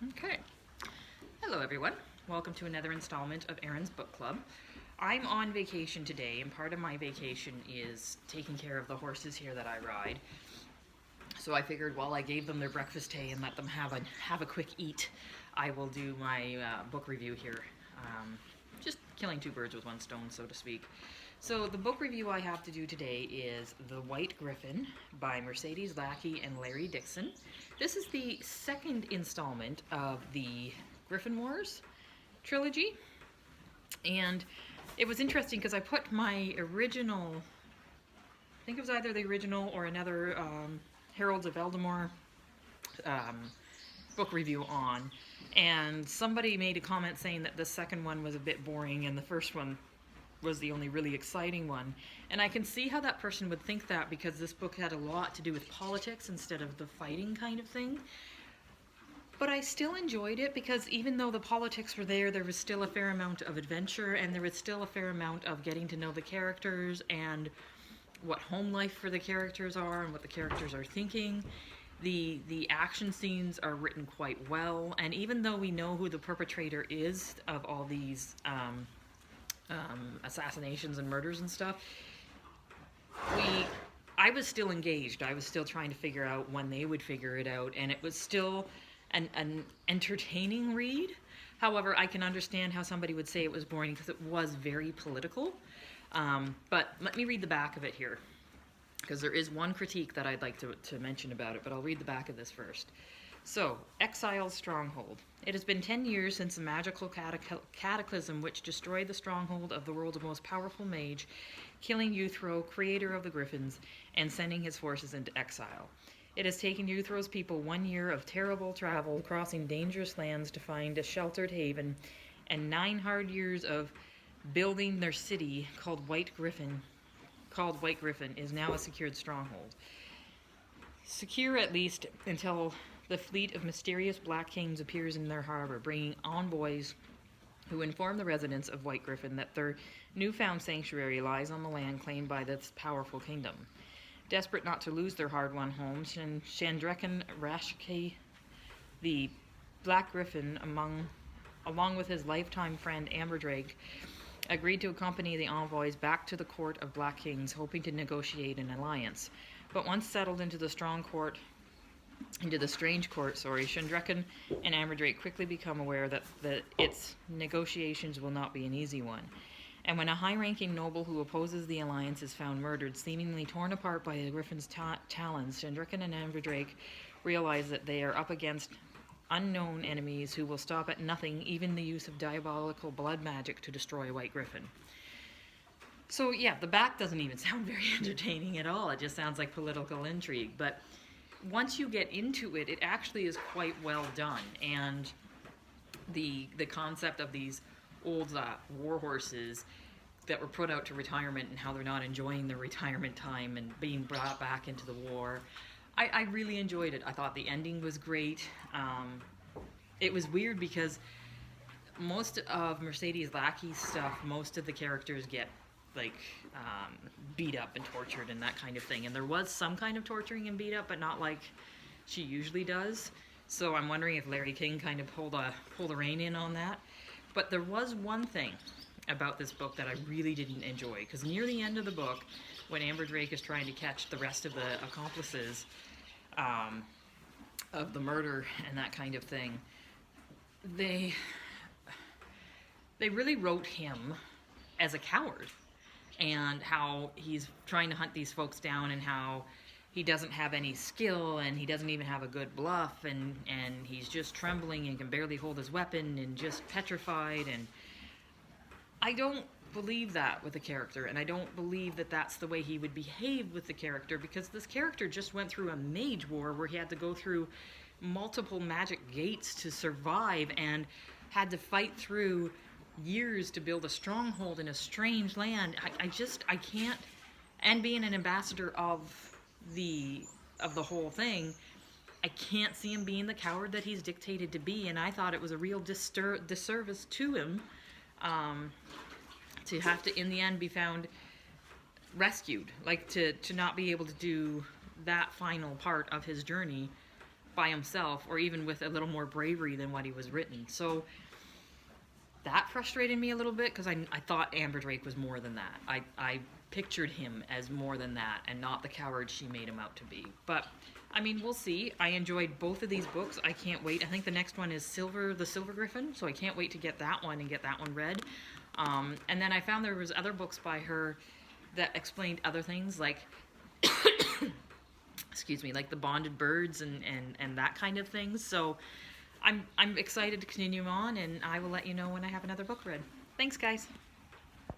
Okay. Hello, everyone. Welcome to another installment of Erin's Book Club. I'm on vacation today, and part of my vacation is taking care of the horses here that I ride. So I figured while I gave them their breakfast hay and let them have a quick eat, I will do my book review here. Just killing two birds with one stone, so to speak. So the book review I have to do today is The White Gryphon by Mercedes Lackey and Larry Dixon. This is the second installment of the Gryphon Wars trilogy. And it was interesting because I put my original, I think it was either the original or another Heralds of Eldamore book review on. And somebody made a comment saying that the second one was a bit boring and the first one was the only really exciting one. And I can see how that person would think that because this book had a lot to do with politics instead of the fighting kind of thing. But I still enjoyed it because even though the politics were there, there was still a fair amount of adventure and there was still a fair amount of getting to know the characters and what home life for the characters are and what the characters are thinking. The action scenes are written quite well, and even though we know who the perpetrator is of all these assassinations and murders and stuff, I was still engaged. I was still trying to figure out when they would figure it out, and it was still an entertaining read. However, I can understand how somebody would say it was boring because it was very political. But let me read the back of it here, because there is one critique that I'd like to mention about it, but I'll read the back of this first. So, Exile's Stronghold. It has been 10 years since the magical cataclysm which destroyed the stronghold of the world's most powerful mage, killing Euthro, creator of the Gryphons, and sending his forces into exile. It has taken Euthro's people 1 year of terrible travel, crossing dangerous lands to find a sheltered haven, and 9 hard years of building their city called White Gryphon is now a secured stronghold. Secure at least until the fleet of mysterious Black Kings appears in their harbor, bringing envoys who inform the residents of White Gryphon that their newfound sanctuary lies on the land claimed by this powerful kingdom. Desperate not to lose their hard-won homes, Shandrekan Rashke, the Black Gryphon, along with his lifetime friend Amberdrake, agreed to accompany the envoys back to the court of Black Kings, hoping to negotiate an alliance. But once settled into the strange court, Shandrekan and Amberdrake quickly become aware that its negotiations will not be an easy one. And when a high-ranking noble who opposes the alliance is found murdered, seemingly torn apart by the Gryphon's talons, Shandrekan and Amberdrake realize that they are up against unknown enemies who will stop at nothing, even the use of diabolical blood magic to destroy White Gryphon. So yeah, the back doesn't even sound very entertaining at all. It just sounds like political intrigue. But once you get into it, it actually is quite well done. And the concept of these old war horses that were put out to retirement and how they're not enjoying their retirement time and being brought back into the war, I really enjoyed it. I thought the ending was great. It was weird because most of Mercedes Lackey's stuff, most of the characters get beat up and tortured and that kind of thing. And there was some kind of torturing and beat up, but not like she usually does. So I'm wondering if Larry King kind of pulled a rein in on that. But there was one thing about this book that I really didn't enjoy, because near the end of the book, when Amberdrake is trying to catch the rest of the accomplices of the murder and that kind of thing, they really wrote him as a coward, and how he's trying to hunt these folks down, and how he doesn't have any skill, and he doesn't even have a good bluff, and he's just trembling and can barely hold his weapon and just petrified. And I don't believe that with the character, and I don't believe that that's the way he would behave with the character, because this character just went through a mage war where he had to go through multiple magic gates to survive and had to fight through years to build a stronghold in a strange land. I can't, and being an ambassador of the whole thing, I can't see him being the coward that he's dictated to be, and I thought it was a real disservice to him to have to, in the end, be found rescued, like to not be able to do that final part of his journey by himself, or even with a little more bravery than what he was written. So that frustrated me a little bit, because I thought Amber Drake was more than that. I pictured him as more than that, and not the coward she made him out to be. But I mean, we'll see. I enjoyed both of these books. I can't wait. I think the next one is the Silver Gryphon, so I can't wait to get that one and get that one read. And then I found there was other books by her that explained other things, like excuse me, like the bonded birds and that kind of thing. So I'm excited to continue on, and I will let you know when I have another book read. Thanks, guys.